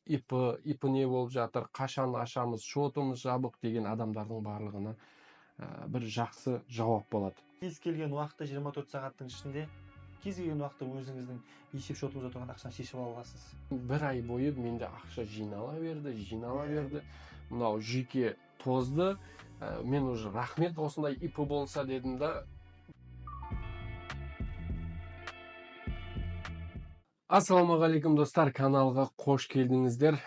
ипі не болып жатыр, қашан ашамыз, шотымыз жабық деген адамдардың барлығына бір жақсы жауап болады. Кез келген уақытта 24 сағаттың ішінде кез келген уақытта өзіңіздің есеп шотыңызда тұрған ақшаны шешіп ала аласыз. Бір ай бойы менде ақша жинала берді. Мынау жеке тозды. Мен уже рахмет осындай ипі болса дедім да. Ассалаумағалейкум достар, каналға қош келдіңіздер.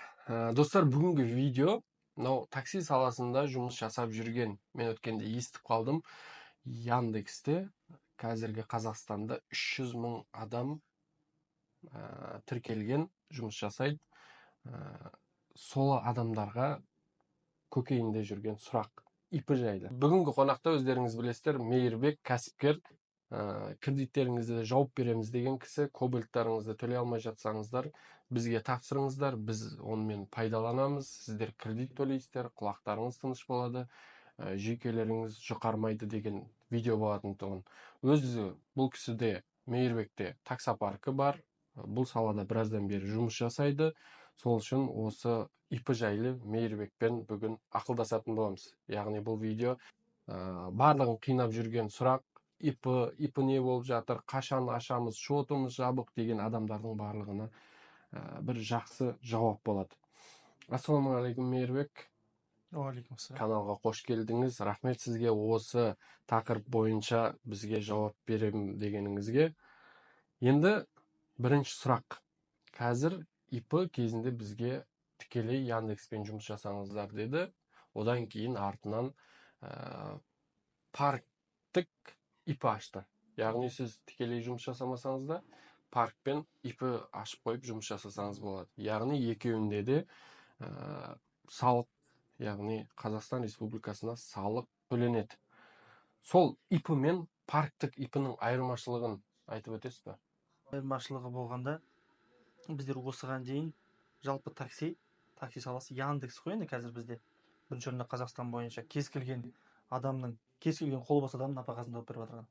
Достар, бүгінгі видео мынау такси саласында жұмыс жасап жүрген, мен өткенде естіп қалдым, Яндексте қазіргі Қазақстанда 300 мың адам тіркелген, жұмыс жасайды. Сол адамдарға көкейінде жүрген сұрақ ипі жайлы. Бүгінгі қонақта өздеріңіз білесіздер, Мейірбек кәсіпкер. Кредиттеріңізді де жауып береміз деген кісі. Кобальттарыңызды төлей алмай жатсаңыздар, бізге тапсырыңыздар, біз онымен пайдаланамыз. Сіздер кредит төлейсіздер, құлақтарыңыз тыныш болады, жүйкелеріңіз жұқармайды деген видео болатын тұғын. Өзі бұл кісіде, Мейірбекте таксопаркі бар, бұл салада біраздан бері жұмыс жасайды. Сол үшін осы ипі жайлы Мейірбекпен бүгін ақылдасатын боламыз. Яғни бұл видео барлығын қинап жүрген сұрақ, ипі не болып жатыр, қашан ашамыз, шотымыз жабық деген адамдардың барлығына бір жақсы жауап болады. Ассалаумағалейкум, Мейірбек. Уағалейкум ассалам. Каналға қош келдіңіз. Рахмет сізге осы тақырып бойынша бізге жауап берем дегеніңізге. Енді бірінші сұрақ. Қазір ипі кезінде бізге тікелей Яндекспен жұмыс жасаңыздар деді. Одан кейін артынан парктік ипі ашты. Яғни сіз тікелей жұмыс жасамасаңыз да паркпен ипі ашып қойып жұмыс жасасаңыз болады. Яғни екеуінде де салық, яғни Қазақстан Республикасына салық төленеді. Сол ипі мен парктік ипінің айырмашылығын айтып өтесіз бе? Айырмашылығы болғанда, біздер осыған дейін жалпы такси саласы Яндекс қой, енді қазір бізде бірінші орында Қазақстан бойынша кез келген қол бос адамның нәпақасын тауып беріп отырған.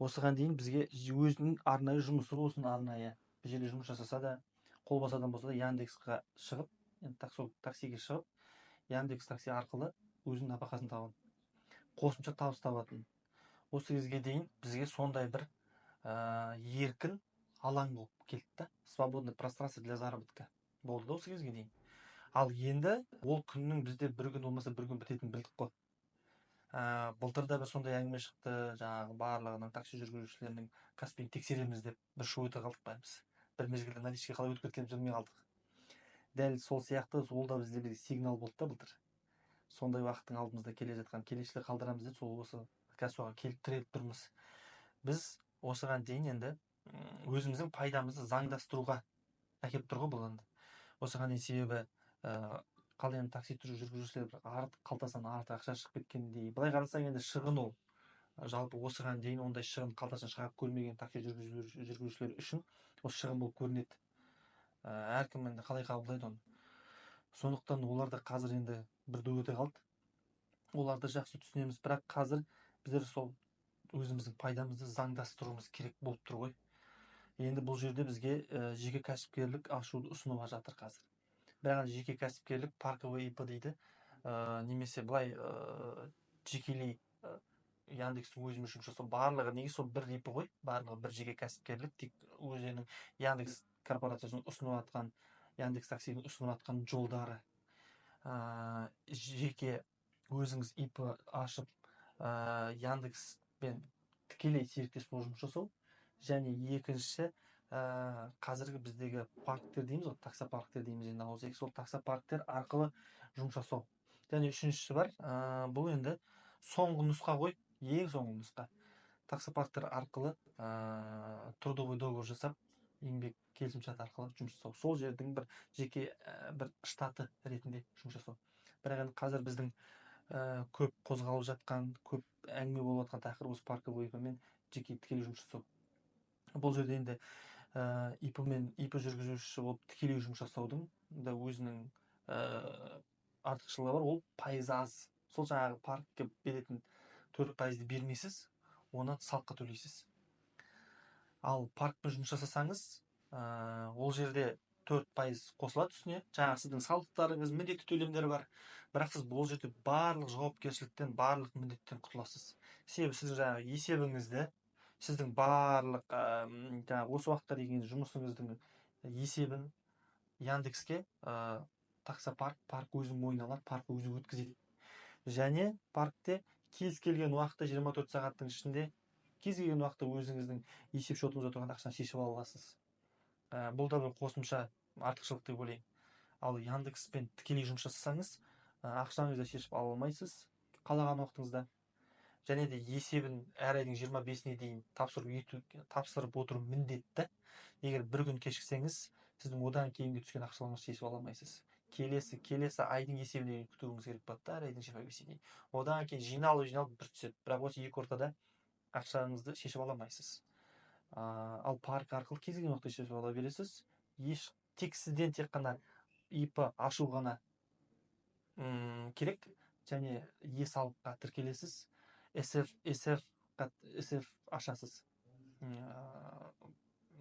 Осыған дейін бізге өзінің арнайы жұмысы болсын, арнайы бір жерде жұмыс жасаса да, қол бос адам болса да Яндексқа шығып, таксиге шығып, Яндекс такси арқылы өзінің нәпақасын табатын, қосымша табыс табатын. Осы кезге дейін бізге сондай бір еркін алаң болып келді, свободный пространство для заработка болды да осы кезге дейін. Ал енді ол күннің бізде бір күн болмаса бір күн бітетінін білдік қой. Былтырда бір сондай әңгіме шықты, жаңағы барлығының такси жүргізушілерінің каспиін тексереміз деп бір шу ете қалдық па біз. Бір мезгілде наличке қалай өтіп кеткенімізді білмей қалдық. Дәл сол сияқты ол да бізде бір сигнал болды да былтыр. Сондай уақыттың алдымызда келе жатқан, келешілер қалдырамыз деп сол осы кәсіпорынға келіп тіреліп тұрмыз. Біз осыған дейін енді өзіміздің пайдамызды заңдастыруға әкеліп тұр ғой бұл енді. Осыған дейін себебі қалай енді такси жүргізушілер қалтасынан артық ақша шығып кеткендей. Былай қарасаң енді шығын ол. Жалпы осыған дейін ондай шығын қалтасынан шығарып көрмеген такси жүргізушілер үшін ол шығын болып көрінеді. Әркім енді қалай қабылдайды оны. Сондықтан олар да қазір енді бір дөп ете қалды. Оларды жақсы түсінеміз, бірақ қазір біздер сол өзіміздің пайдамызды заңдастыруымыз керек болып тұр ғой. Енді бұл жерде бізге жеке кәсіпкерлік ашуды ұсынып жатыр қазір. Бірақ жеке кәсіпкерлік парковый ипі дейді, немесе былай жекелей Яндекстің өзімен жұмыс жасау, барлығы неге сол бір ипі ғой, барлығы бір жеке кәсіпкерлік, тек өзінің Яндекс корпорациясының ұсынып жатқан, Яндекс таксидің ұсынып жатқан жолдары. Жеке өзіңіз ипі ашып, Яндекспен тікелей серіктес болып жұмыс жасау, және екіншісі қазіргі біздегі парктер дейміз ғой, таксопарктер дейміз енді ауызекі, сол таксопарктер арқылы жұмыс жасау. Және үшіншісі бар, бұл енді соңғы нұсқа ғой, ең соңғы нұсқа. Таксопарктер арқылы трудовой договор жасап, еңбек келісімшарт арқылы жұмыс жасау. Сол жердің бір жеке бір штаты ретінде жұмыс жасау. Бірақ енді қазір біздің көп қозғалып жатқан, көп әңгіме болып жатқан тақырып осы парковый ипімен жеке тікелей жұмыс жасау. Бұл жерде енді ипі жүргізуші болып тікелей жұмыс жасаудың да өзінің артықшылығы бар, ол пайызы аз. Сол жаңағы паркке беретін 4% бермейсіз, оны салыққа төлейсіз. Ал паркпен жұмыс жасасаңыз, ол жерде 4% қосылады үстіне. Жаңағы сіздің салықтарыңыз, міндетті төлемдер бар. Бірақ сіз бұл жерде барлық жауапкершіліктен, барлық міндеттен құтыласыз. Себебі сіздің жаңағы есебіңізді, сіздің барлық жаңағы осы уақытқа дейін жұмысыңыздың есебін Яндекске парк өзі мойнына алады, парк өзі өткізеді. Және паркте кез келген уақытта 24 сағаттың ішінде кез келген уақытта өзіңіздің есеп шотыңызда тұрған ақшаны шешіп ала аласыз. Бұл да бір қосымша артықшылық деп ойлаймын. Ал Яндекспен тікелей жұмыс жасасаңыз, ақшаңызды шешіп ала алмайсыз қалаған уақытыңызда. Және де есебін әр айдың 25-іне дейін тапсырып отыру міндетті. Егер бір күн кешіксеңіз, сіздің одан кейінгі түскен ақшаларыңызды шешіп ала алмайсыз. Келесі айдың есебіне күтуіңіз керек болады да, әр айдың 25-іне дейін. Одан кейін жиналып бір түседі. Бірақ осы екі ортада ақшаңызды шешіп ала алмайсыз. Ал парк арқылы кез келген уақытта шешіп ала бересіз. Тек сізден тек қана ИП ашу ғана керек, және салыққа тіркелесіз. SF ашасыз.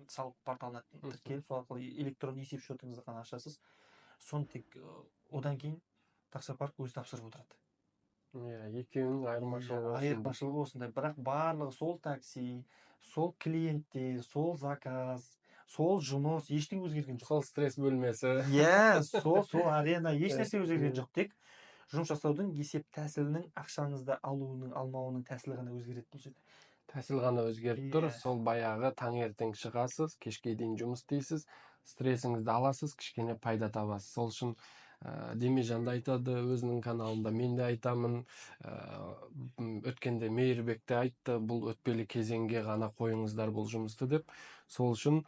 Салық порталына тіркеліп, сол арқылы электронды есеп шотыңызды ғана ашасыз. Соны тек одан кейін таксопарк өзі тапсырып отырады. Екеуінің айырмашылығы осындай. Бірақ барлығы сол такси, сол клиенттер, сол заказ, сол жұмыс, ештеңе өзгерген жоқ. Сол стресс бөлмесі. Сол арена, еш нәрсе өзгерген жоқ. Тек жұмыс жасаудың есеп тәсілінің, ақшаңызды алуының, алмауының тәсілі ғана өзгереді бұл жерде. Тәсіл ғана өзгеріп тұр. Сол баяғы таңертең шығасыз, кешке дейін жұмыс істейсіз, стрессіңізді аласыз, кішкене пайда табасыз. Сол үшін Демежан да айтады өзінің каналында, мен де айтамын, өткенде Мейірбек те айтты, бұл өтпелі кезеңге ғана қойыңыздар бұл жұмысты деп. Сол үшін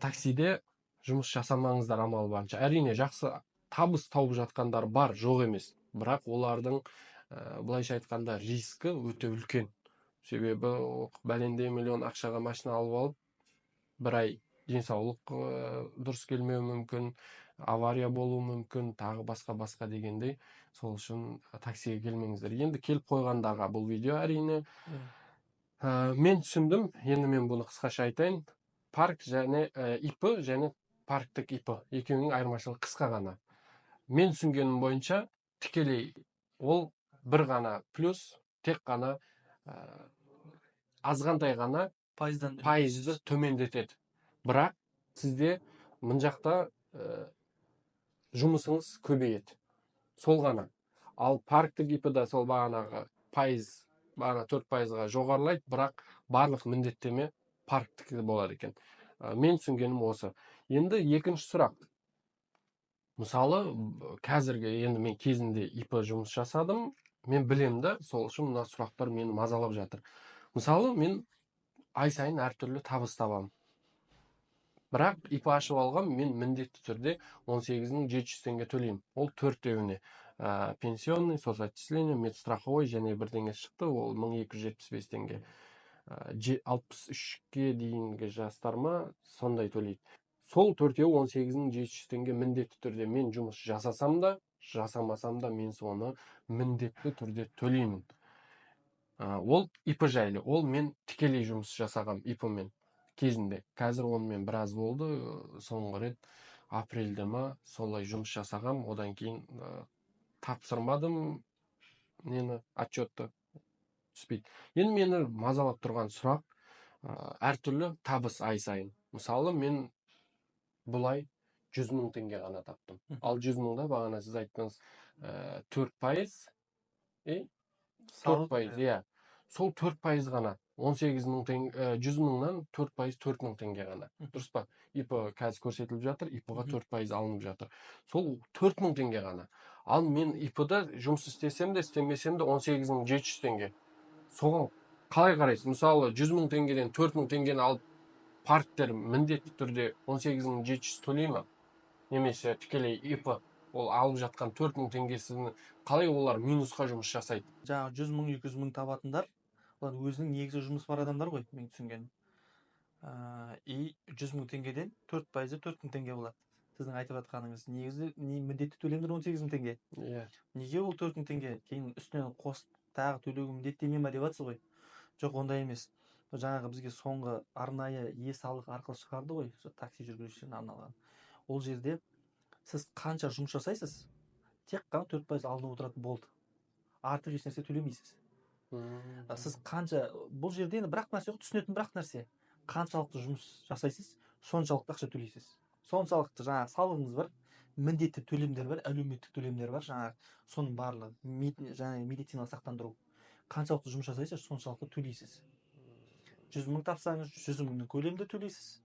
таксиде жұмыс жасамаңыздар амал барынша. Әрине жақсы табыс тауып жатқандар бар, жоқ емес. Бірақ олардың былайша айтқанда рискі өте үлкен. Себебі бәлендей миллион ақшаға машина алып алып, бір ай денсаулық дұрыс келмеуі мүмкін, авария болуы мүмкін, тағы басқа дегендей. Сол үшін таксиге келмеңіздер. Енді келіп қойғандарға бұл видео әрине. Мен түсіндім, енді мен бұны қысқаша айтайын. Парк және ИП және парктік ИП екеуінің айырмашылығы қысқа ғана. Мен түсінгенім бойынша тікелей ол бір ғана плюс, тек қана азғантай ғана пайызды төмендетеді. Бірақ сізде мына жақта жұмысыңыз көбейеді. Сол ғана. Ал парктік ИП-да сол бағанағы пайыз, бағана 4%-ға жоғарылайды, бірақ барлық міндеттеме парктік болады екен. Мен түсінгенім осы. Енді екінші сұрақ. Мысалы, қазіргі енді мен кезінде ИП жұмыс жасадым, мен білемін да, сол үшін мына сұрақтар мені мазалап жатыр. Мысалы, мен ай сайын әртүрлі табыс табамын. Бірақ ИП ашып алғам, мен міндетті түрде 18.700 теңге төлеймін. Ол төртеуіне. Пенсионный, соцотчисление, медстраховой және бірдеңе шықты, ол 1275 теңге. 63-ке дейінгі жастарма сондай төлейді. Сол төртеу 18.700 теңге міндетті түрде мен жұмыс жасасам да, жасамасам да мен соны міндетті түрде төлеймін. Ол ИП жайлы, ол мен тікелей жұмыс жасағам ИП-мен кезінде. Қазір онымен біраз болды, соңғы рет апрельде ма солай жұмыс жасағам, одан кейін тапсырмадым, отчетты түспейді. Енді мені мазалап тұрған сұрақ, әртүрлі табыс ай сайын. Мысалы, мен бұлай 100 мың теңге ғана таптым. Ал 100 мыңда бағана сіз айттыңыз 4%, 4%, сол 4% ғана. 18 мың теңге, 100 мыңнан 4% 4 мың теңге ғана. Дұрыс па? ИП қазір көрсетіліп жатыр, ИП-ға 4% алынып жатыр. Сол 4 мың теңге ғана. Ал мен ИП-да жұмыс істесем де, істемесем де 18.700 теңге. Соған қалай қарайсыз? Мысалы, 100 мың теңгеден 4 мың теңгені алып, парктер міндетті түрде 18.700 төлей ма? Немесе тікелей ИП ол алып жатқан 4 мың теңгесini қалай олар минусқа жұмыс жасайды? Жаңағы 100 мың, 200 мың табатындар, олар өзінің негізі жұмыс бар адамдар ғой, мен түсінгенім. 100 мың теңгеден 4%-ы 4 мың теңге болады. Сіздің айтып жатқаныңыз негізі міндетті төлемдер 18 мың теңге. Неге ол 4 мың теңге? Кейін үстінен қосып тағы төлеуге міндеттеме ма деп жатсыз ғой? Жоқ, ондай емес. Жаңағы бізге соңғы арнайы салық арқылы шығарды ғой, такси жүргізушілеріне арналған. ол жерде сіз қанша жұмыс жасайсыз, тек қана 4% алынып отыратын болды. Артық еш нәрсе төлемейсіз. Сіз қанша, бұл жерде енді бірақ нәрсе жоқ, түсінетін бірақ нәрсе. Қаншалықты жұмыс жасайсыз, соншалықты ақша төлейсіз. Соншалықты жаңағы салығыңыз бар, міндетті төлемдер бар, әлеуметтік төлемдер бар, жаңағы соның барлығы, жаңағы медициналық сақтандыру. Қаншалықты жұмыс жасайсыз, соншалықты төлейсіз. 100 мың тапсаңыз, 100 мыңның көлемінде төлейсіз.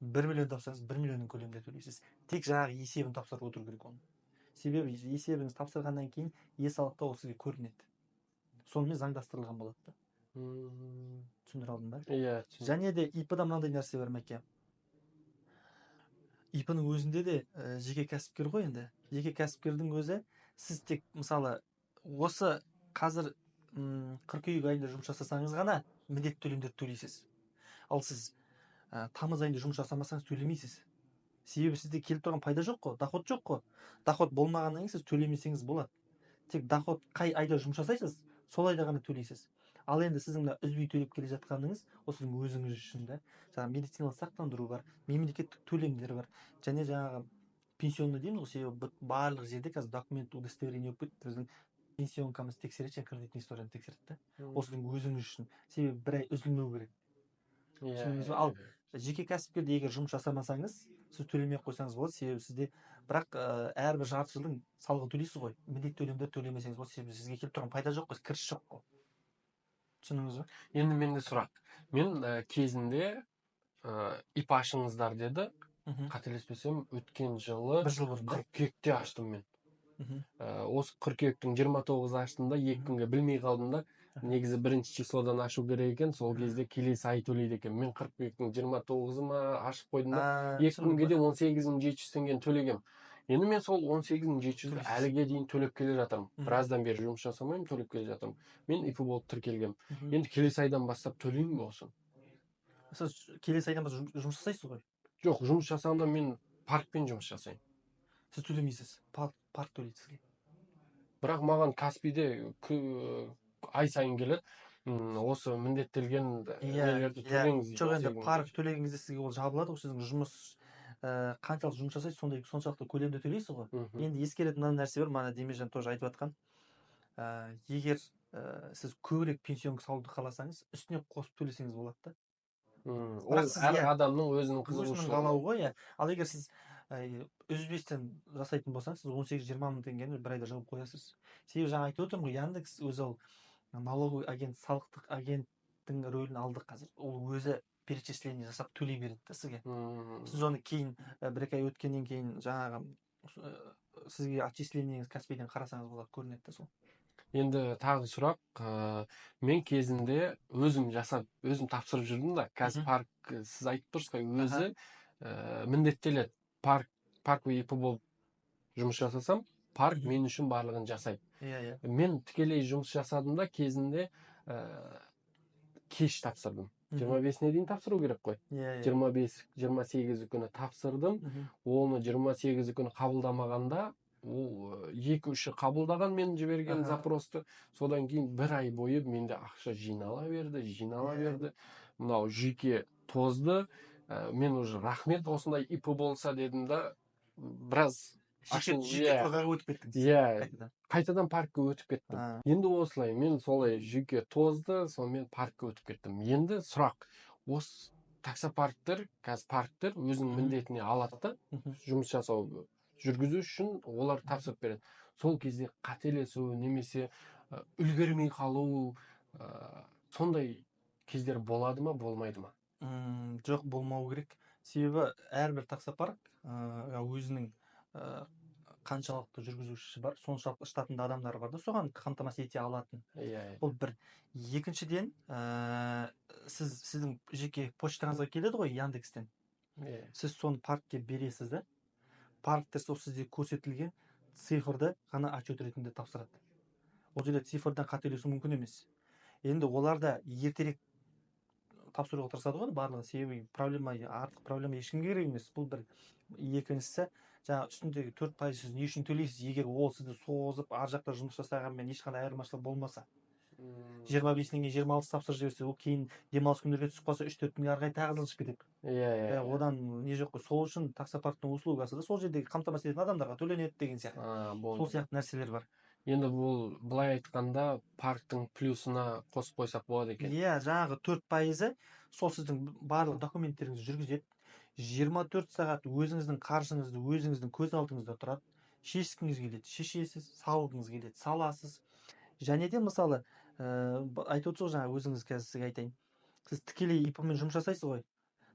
1 миллион тапсаңыз, 1 миллионның көлемінде төлейсіз. Тек жаңағы есебін тапсырып отыру керек оны. Себебі есебіңіз тапсырғаннан кейін салықта ол сізге көрінеді. Сонымен заңдастырылған болады да. Түсіндіре алдым ба? Иә, және де ИП-да мынандай нәрсе бар Мәке. ИП-ның өзінде де жеке кәсіпкер ғой енді. Жеке кәсіпкердің өзі, сіз тек мысалы осы қазір қыркүйек айында жұмыс жасасаңыз ғана міндетті төлемдерді төлейсіз. Ал сіз тамыз айында жұмыс жасамасаңыз төлемейсіз. Себебі сізде келіп тұрған пайда жоқ қой, доход жоқ қой. Доход болмағаннан кейін сіз төлемесеңіз болады. Тек доход қай айда жұмыс жасайсыз, сол айда ғана төлейсіз. Ал енді сіздің мына үзбей төлеп келе жатқаныңыз осы өзіңіз үшін да. Жаңағы медициналық сақтандыру бар, мемлекеттік төлемдер бар, және жаңағы пенсионный дейміз ғой, себебі барлық жерде қазір документ удостоверение болып кетті. Біздің пенсионкамыз тексереді, кредитный историяны тексереді. Осы өзіңіз үшін. Себебі бір ай үзілмеу керек. Түсіндіңіз бе? Ал жеке кәсіпкерде егер жұмыс жасамасаңыз, сіз төлемей қойсаңыз болады. Себебі сізде бірақ әрбір жарты жылдың салығын төлейсіз ғой. Міндетті төлемдер төлемесеңіз болады. Себебі сізге келіп тұрған пайда жоқ қой, кіріс жоқ қой. Түсіндіңіз бе? Енді менде сұрақ. Мен кезінде ИП ашыңыздар деді. Қателеспесем, өткен жылы бір жыл бұрын қыркүйекте аштым мен. Осы қыркүйектің 29-ы аштым да, 2 күнге білмей қалдым да. Негізі 1-ші числодан ашу керек екен, сол кезде келесі ай төлейді екен. Мен қыркүйектің 29-ы ма ашып қойдым да, 2 күнге де 18.700 теңгені төлегем. Енді мен сол 18.700 әліге дейін төлеп келе жатырмын. Біраздан бері жұмыс жасамаймын, төлеп келе жатырмын. Мен ИП болып тіркелгем. Енді келесі айдан бастап төлеймін бе осы? Сіз келесі айдан бастап жұмыс жасайсыз ғой? Жоқ, жұмыс жасағанда мен паркпен жұмыс жасаймын. Сіз төлемейсіз, парк төлейді сізге. Бірақ маған Каспийде ай сайын келеді. Осы міндеттелген нелерді төлеңіз дейді. Жоқ, енді парк төлегеніңізде сізге ол жабылады ғой, сіздің жұмыс қаншалық жұмыс жасайсыз, соншалықты көлемде төлейсіз ғой. Енді ескеретін мына нәрсе бар, мана Демиржан тоже айтып жатқан. Егер сіз көбірек пенсионға салуды қаласаңыз, үстіне қосып төлесеңіз болады да. Ол әр адамның өзінің қызығушылығы. қалауы ғой. Ал егер сіз үзбестен жасайтын болсаңыз, сіз 18-20 мың теңгені бір айда жауып қоясыз. Себебі жаңа айтып отырмын ғой, Яндекс өзі ол налоговый агент, салықтық агенттің рөлін алды қазір. Ол өзі перечисление жасап төлей береді да сізге. Сіз оны кейін 1-2 ай өткеннен кейін жаңағы сізге отчислениеңіз Каспийден қарасаңыз болады, көрінеді да сол. Енді тағы сұрақ, мен кезінде өзім жасап, өзім тапсырып жүрдім да, қазір парк, сіз айтып тұрсыз ғой, өзі міндеттеледі. Парк ИП болып жұмыс жасасам, парк мен үшін барлығын жасайды. Мен тікелей жұмыс жасадым да, кезінде кеш тапсырдым. 25-не дейін тапсыру керек қой. 25-28 күні тапсырдым. Оны 28 күні қабылдамағанда, ол 2-3 қабылдаған мен жіберген запросты. Содан кейін бір ай бойы менде ақша жинала берді. Мынау жүйке тозды. Мен уже рахмет осындай ИП болса дедім да, біраз жүйке тозға өтіп кеттіңіз. Қайтадан паркқа өтіп кеттім. Енді осылай, мен солай жүйке тозды, сонымен паркқа өтіп кеттім. Енді сұрақ, осы таксопарктер, қазір парктер өзінің міндетіне алады, жұмыс жасау жүргізу үшін олар тапсырып береді. Сол кезде қателесу немесе үлгермей қалу, сондай кездер болады ма, болмайды ма? Жоқ, болмау керек. Себебі әрбір таксопарк өзінің қаншалықты жүргізушісі бар, соншалықты штатында адамдар бар да, соған қамтамасыз ете алатын. Бұл бір. Екіншіден, сіздің жеке почтаңызға келеді ғой Яндекстен. Сіз соны паркке бересіз да. Парктер сол сізде көрсетілген цифрды ғана отчет ретінде тапсырады. Ол жерде цифрдан қателесу мүмкін емес. Енді оларда ертерек тапсыруға тырысады ғой барлығы, себебі артық проблема ешкімге керек емес. Бұл бір. Екіншісі, жаңа үстіндегі 4% сіз не үшін төлейсіз, егер ол сізді созып ар жақта жұмыс жасағанмен ешқандай айырмашылық болмаса. жиырма кейін 26 тапсырып жіберсе, ол кейін демалыс күндерге түсіп қалса 3-4 күнге ары қарай тағы жылжып кетеді. Иә. Одан не жоқ қой. Сол үшін таксопарктың услугасы да сол жердегі қамтамасыз ететін адамдарға төленеді деген сияқты. Сол Болды. сияқты нәрселер бар. Енді бұл былай айтқанда парктың плюсына қосып қойсақ болады екен. Иә, жаңағы 4% сол сіздің барлық документтеріңізді жүргізеді. 24 сағат өзіңіздің қаржыңызды өзіңіздің көз алдыңызда тұрады. Шешкіңіз келеді, шешесіз, салғыңыз келеді, саласыз. Және де мысалы айтып отырсыз ғой жаңа, өзіңіз қазір сізге айтайын. Сіз тікелей ИП-мен жұмыс жасайсыз ғой.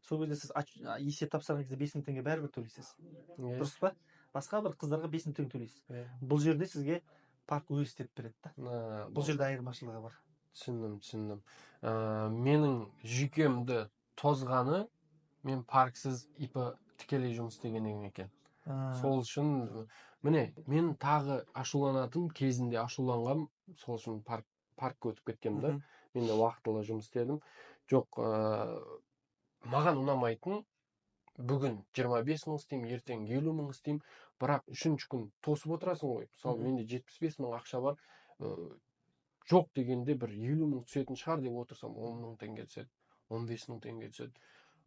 Сол кезде сіз есеп тапсырған кезде 5 мың теңге бәрібір төлейсіз. Дұрыс па? Басқа бір қыздарға 5 мың теңге төлейсіз. Бұл жерде сізге парк өзі істеп береді да. Бұл жерде айырмашылығы бар. Түсіндім. Менің жүйкемді тозғаны мен парксыз ИП тікелей жұмыс істегеннен екен. Сол үшін міне мен тағы ашуланатым, кезінде ашуланғам, сол үшін паркқа өтіп кеткем да. Мен де уақытылы жұмыс істедім. Жоқ, маған ұнамайтын бүгін 25 мың істеймін, ертең 50 мың істеймін, бірақ үшінші күн тосып отырасың ғой. Мысалы менде 75 мың ақша бар, жоқ дегенде бір 50 мың түсетін шығар деп отырсам 10 мың теңге түседі, 15 мың теңге түседі.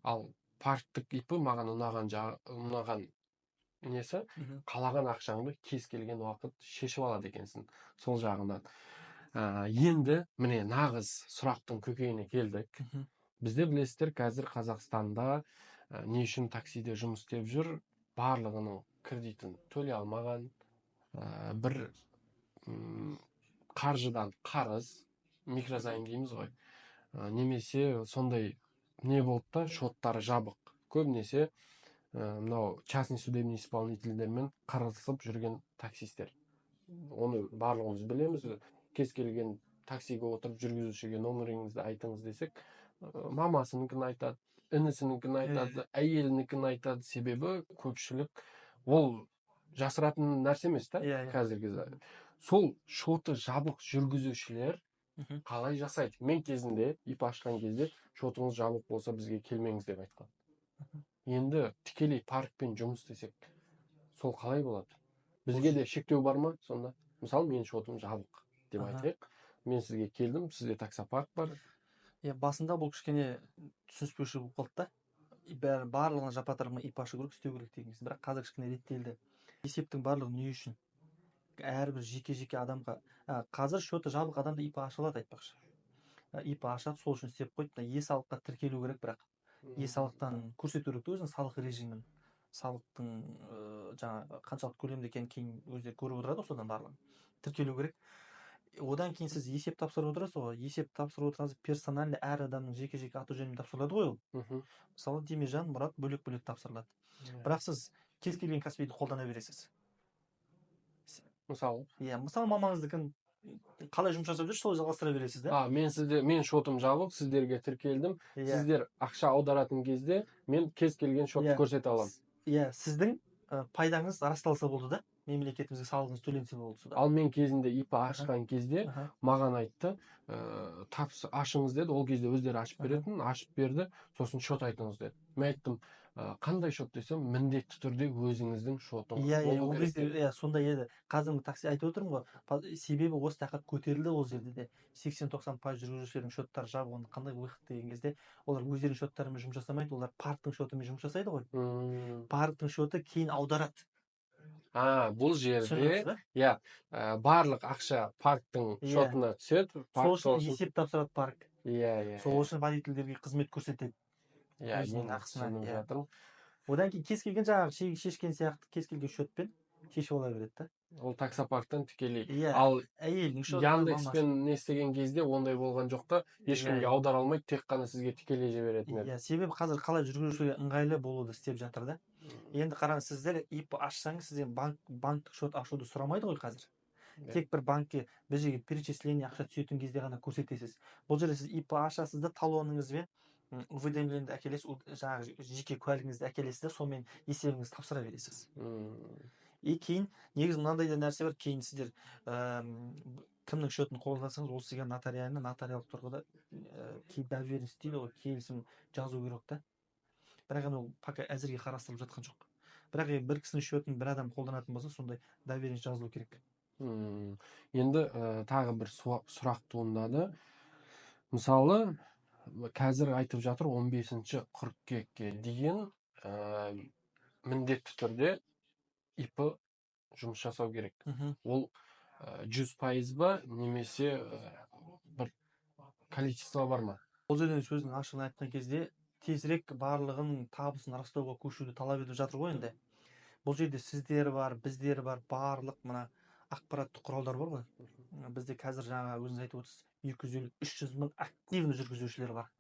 Ал парктік ИП маған ұнаған несі, қалаған ақшаңды кез келген уақыт шешіп алады екенсің сол жағынан. Енді міне нағыз сұрақтың көкейіне келдік. Бізде білесіздер, қазір Қазақстанда не үшін таксиде жұмыс істеп жүр, барлығының кредитін төлей алмаған, бір қаржыдан қарыз, микрозайм дейміз ғой, немесе сондай не болды да, шоттары жабық. Көбінесе мынау частный судебный исполнительдермен қырылысып жүрген таксистер. Оны барлығымыз білеміз. Кез келген таксиге отырып жүргізушіге номеріңізді айтыңыз десек, мамасыныкін айтады, інісінікін айтады, әйелінікін айтады. Себебі көпшілік ол жасыратын нәрсе емес та қазіргі кезде. Сол шоты жабық жүргізушілер қалай жасайды? Мен кезінде ИП ашқан кезде шотыңыз жабық болса бізге келмеңіз деп айтқан. Енді тікелей паркпен жұмыс істесек, сол қалай болады? Бізге де шектеу бар ма сонда? Мысалы, мен шотым жабық деп айтайық. Мен сізге келдім, сізде таксопарк бар. Басында бұл кішкене түсініспеушілік болып қалды да. Барлығына жапа-тармағай ИП ашу керек, істеу керек деген. Бірақ қазір кішкене реттелді. Есептің барлығы не үшін? Әрбір жеке адамға қазір шоты жабық адамда ИП аша алады, айтпақшы. ИП ашады, сол үшін істеп қойды. Е-салыққа тіркелу керек, бірақ Е-салықтан көрсету керек өзінің салық режимін, салықтың жаңа қаншалықты көлемде екенін кейін өздері көріп отырады, содан барлығын тіркелу керек. Одан кейін сіз есеп тапсырып отырасыз ғой. Есеп тапсырып отырсаңыз персональный әр адамның жеке аты жөнін тапсырылады ғой ол. Мысалы, Демежан, Мұрат бөлек-бөлек тапсырылады. Бірақ сіз кез келген каспиді қолдана бересіз. Мысалы, мамаңыздікін қалай жұмыс жасап жүрсіз, солай жалғастыра бересіз да. Мен шотым жабық, сіздерге тіркелдім. Сіздер ақша аударатын кезде мен кез келген шотты көрсете аламын. Сіздің пайдаңыз расталса болды да, мемлекетімізге салығыңыз төленсе болды. Ал мен кезінде ИП ашқан кезде маған айтты, ашыңыз деді. Ол кезде өздері ашып беретін, ашып берді. Сосын шот айтыңыз деді. Мен айттым, қандай шот десем, міндетті түрде өзіңіздің шотыңыз болу керек. Ол кезде сондай еді. Қазіргі такси айтып отырмын ғой. Себебі осы тақырып көтерілді ол жерде де. 80-90% жүргізушілердің шоттары жабық, оны қандай уақыт деген кезде олар өздерінің шоттарымен жұмыс жасамайды, олар парктың шотымен жұмыс жасайды ғой. Парктың шоты кейін аударады. Бұл жерде барлық ақша парктың шотына түседі. Сол үшін есеп тапсырады парк. Сол үшін водительдерге қызмет көрсетеді. Одан кейін кез келген жаңағы шешкен сияқты кез келген шотпен шешіп ала береді да. Ол таксопарктан тікелей. Ал Яндекспен не істеген кезде ондай болған жоқ та, ешкімге аудара алмайды, тек қана сізге тікелей жіберетін еді. Себебі қазір қалай жүргізушіге ыңғайлы болуды істеп жатыр да. Енді қараңыз, сіздер ИП ашсаңыз, сізден банктік шот ашуды сұрамайды ғой қазір. Тек бір банкке бір жерге перечисление ақша түсетін кезде ғана көрсетесіз. Бұл жерде сіз ИП ашасыз да, талоныңызбен уведомлениеді әкелесіз, жаңағы жеке куәлігіңізді әкелесіз да, сонымен есебіңізді тапсыра бересіз. Кейін негізі мынандай да нәрсе бар, кейін сіздер кімнің шотын қолдансаңыз, ол сізге нотариалдық тұрғыда доверенность дейді ғой, келісім жазу керек та. Бірақ ол пока әзірге қарастырылып жатқан жоқ. Бірақ бір кісінің шотын бір адам қолданатын болса, сондай доверенность жазылу керек. Енді тағы бір сұрақ туындады. Мысалы, қазір айтып жатыр 15 қыркүйекке дейін міндетті түрде ИП жұмыс жасау керек. Ол 100% ба немесе бір количество бар ма? Ол жерден сөздің ашығын айтқан кезде тезірек барлығын табысын растауға көшуді талап етіп жатыр ғой енді. Бұл жерде сіздер бар, біздер бар, барлық мына ақпараттық құралдар бар ғой. Бізде қазір жаңа өзіңіз айтып отырсыз, 250-300 мың активный жүргізушілер бар.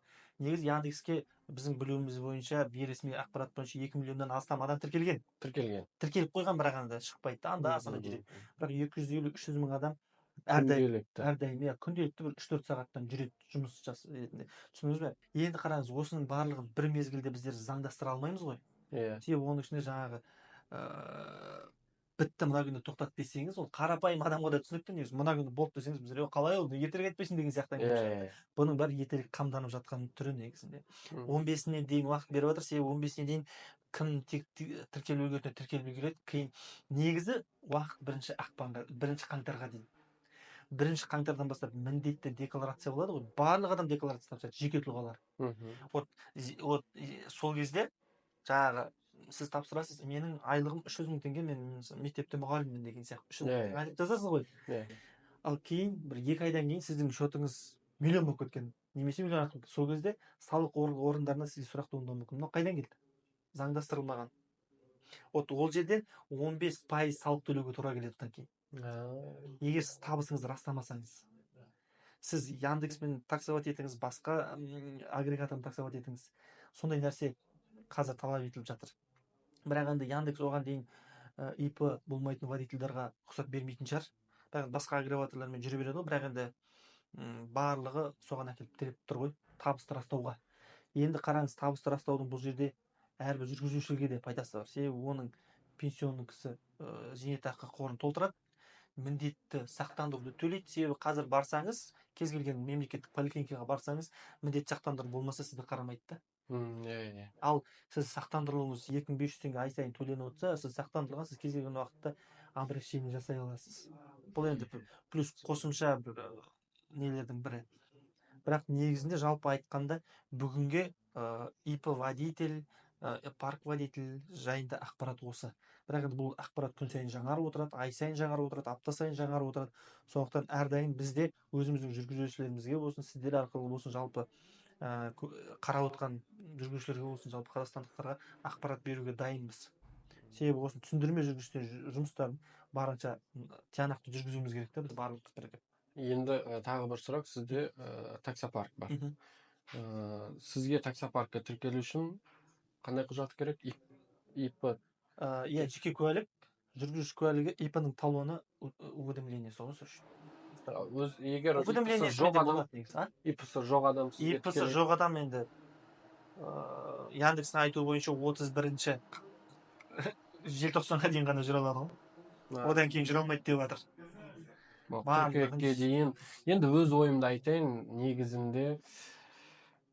Негізі Яндекске біздің білуіміз бойынша, бейресми ақпарат бойынша 2 миллионнан астам адам тіркелген. Тіркеліп қойған, бірақ анда шықпайды, анда-санда жүреді. Бірақ 250-300 мың адам әрдайым күнделікті бір 3-4 сағаттан жүреді жұмыс ретінде. Түсіндіңіз бе? Енді қараңыз, осының барлығын бір мезгілде біздер заңдастыра алмаймыз ғой. Себебі оның ішінде жаңағы бітті мына күні тоқтат десеңіз, ол қарапайым адамға да түсінікті. Негізі мына күні болды десеңіз, біздер қалай ол ертерек айтпайсың деген сияқты. Бұның бәрі ертерек қамданып жатқан түрі негізінде. 15-іне дейін уақыт беріп жатыр. Себебі 15-іне дейін кім тіркеліп үлгереді, тіркеліп үлгереді. Кейін негізі уақыт 1 қаңтарға дейін. 1 қаңтардан бастап міндетті декларация болады ғой. Барлық адам декларация тапсырады, жеке тұлғалар. Вот сол кезде жаңағы сіз тапсырасыз, менің айлығым 300 мың теңге, мен мектепте мұғаліммін деген сияқты. Айтып жазасыз ғой. Ал кейін бір 2 айдан кейін сіздің шотыңыз миллион болып кеткен, немесе миллион артып кеткен. Сол кезде салық орындарына сізге сұрақ туындауы мүмкін. Мынау қайдан келді? Заңдастырылмаған. Ол жерден 15% салық төлеуге тура келеді кейін. Егер сіз табысыңызды растамасаңыз, сіз Яндекспен таксовать етіңіз, басқа агрегаторын таксовать етіңіз, сондай нәрсе қазір талап етіліп жатыр. Бірақ енді Яндекс оған дейін ИП болмайтын водительдарға рұқсат бермейтін шығар. Басқа агрегаторлармен жүре береді ғой, бірақ енді барлығы соған әкеліп тіреп тұр ғой, табысты растауға. Енді қараңыз, табысты растаудың бұл жерде әрбір жүргізушіге де пайдасы бар. Себебі оның пенсионный кісі зейнетақы қорын толтырады, міндетті сақтандыруды төлейді. Себебі қазір барсаңыз, кез келген мемлекеттік поликлиникаға барсаңыз, міндетті сақтандыру болмаса сізді қарамайды да. Ал сіз сақтандырылуыңыз 2500 теңге ай сайын төленіп отырса, сіз сақтандырылған, сіз кез келген уақытта обращение жасай аласыз. Бұл енді плюс қосымша нелердің бірі. Бірақ негізінде жалпы айтқанда бүгінге ИП водитель, парк водитель жайында ақпарат осы. Бірақ енді бұл ақпарат күн сайын жаңарып отырады, ай сайын жаңарып отырады, апта сайын жаңарып отырады. Сондықтан әрдайым бізде өзіміздің жүргізушілерімізге болсын, сіздер арқылы болсын, жалпы қарап отқан жүргізушілерге болсын, жалпы қазақстандықтарға ақпарат беруге дайынбыз. Себебі осыны түсіндірме жүргізушілер жұмыстарын барынша тиянақты жүргізуіміз керек та, біз барлық. Енді тағы бір сұрақ, сізде таксопарк бар. Сізге таксопаркқа тіркелу үшін қандай құжат керек? ИП. Жеке куәлік, жүргізуші куәлігі, ИП-ның талоны, уведомление соғыс үшін. Егер ИП-сы жоқ адам, ИП-сы жоқ адам енді Яндекстің айтуы бойынша 31 желтоқсанға дейін ғана жүре алады ғой. Одан кейін жүре алмайды деп жатыр. Қыркүйекке дейін. Енді өз ойымды айтайын, негізінде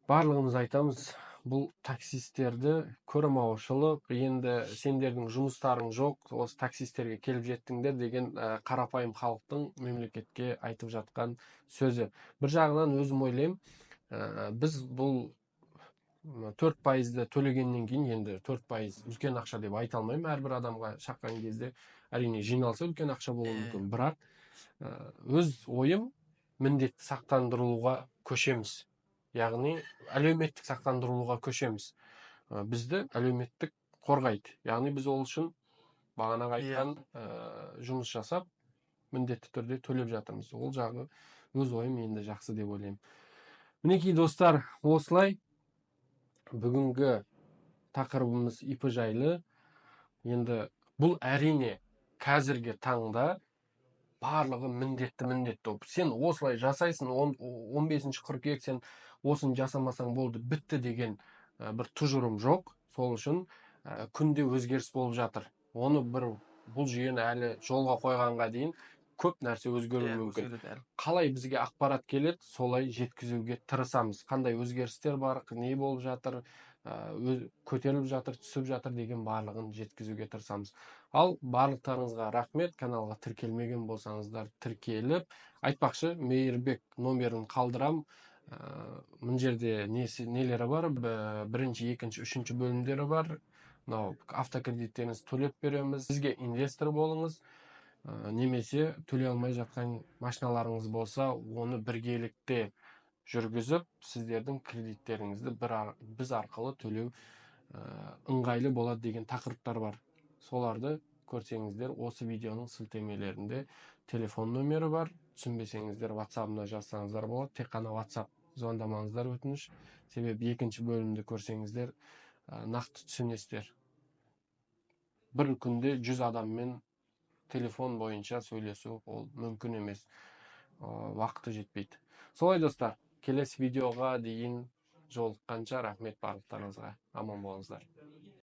барлығымыз айтамыз, бұл таксистерді көрмаушылық, енді сендердің жұмыстарың жоқ, осы таксистерге келіп жеттіңдер деген қарапайым халықтың мемлекетке айтып жатқан сөзі. Bir жағынан өзім ойлаймын, біз бұл 4%-ді төлегеннен кейін, енді 4% үлкен ақша деп айта алмаймын, әрбір адамға шаққан кезде әрине жиналса үлкен ақша болуы мүмкін. Бірақ өз ойым, міндетті сақтандырылуға көшеміз. Яғни әлеуметтік сақтандырылуға көшеміз. Бізді әлеуметтік қорғайды. Яғни біз ол үшін бағанағы айтқан жұмыс жасап, міндетті түрде төлеп жатырмыз. Ол жағы өз ойым енді жақсы деп ойлаймын. Мінекей достар, осылай бүгінгі тақырыбымыз ИП жайлы. Енді бұл әрине қазіргі таңда барлығы міндетті. Сен осылай жасайсың, 15 қыркүйек сен осын жасамасаң болды, бітті деген бір тұжырым жоқ. Сол үшін күнде өзгеріс болып жатыр. Оны бұл жүйені әлі жолға қойғанға дейін көп нәрсе өзгеруі мүмкін. Қалай бізге ақпарат келеді, солай жеткізуге тырысамыз. Қандай өзгерістер бар, не болып жатыр, көтеріліп жатыр, түсіп жатыр деген барлығын жеткізуге тырысамыз. Ал барлықтарыңызға рахмет. Каналға тіркелмеген болсаңыздар тіркеліп, айтпақшы, Мейірбек номерін қалдырам. Мына жерде нелері бар? Бірінші, екінші, үшінші бөлімдері бар. Мынау автокредиттеріңізді төлеп береміз. Сізге инвестор болыңыз. Немесе төлей алмай жатқан машиналарыңыз болса, оны біргелікте жүргізіп, сіздердің кредиттеріңізді біз арқылы төлеу ыңғайлы болады деген тақырыптар бар. Соларды көрсеңіздер, осы видеоның сілтемелерінде телефон нөмері бар. Түсінбесеңіздер, WhatsApp-ына жазсаңыздар болады. Тек қана WhatsApp звондамаңыздар, өтініш. Себебі екінші бөлімді көрсеңіздер, нақты түсінесіздер. Бір күнде 100 адаммен телефон бойынша сөйлесу ол мүмкін емес. Уақыты жетпейді. Солай достар, келесі видеоға дейін жолыққанша рахмет барлықтарыңызға. Аман болыңыздар.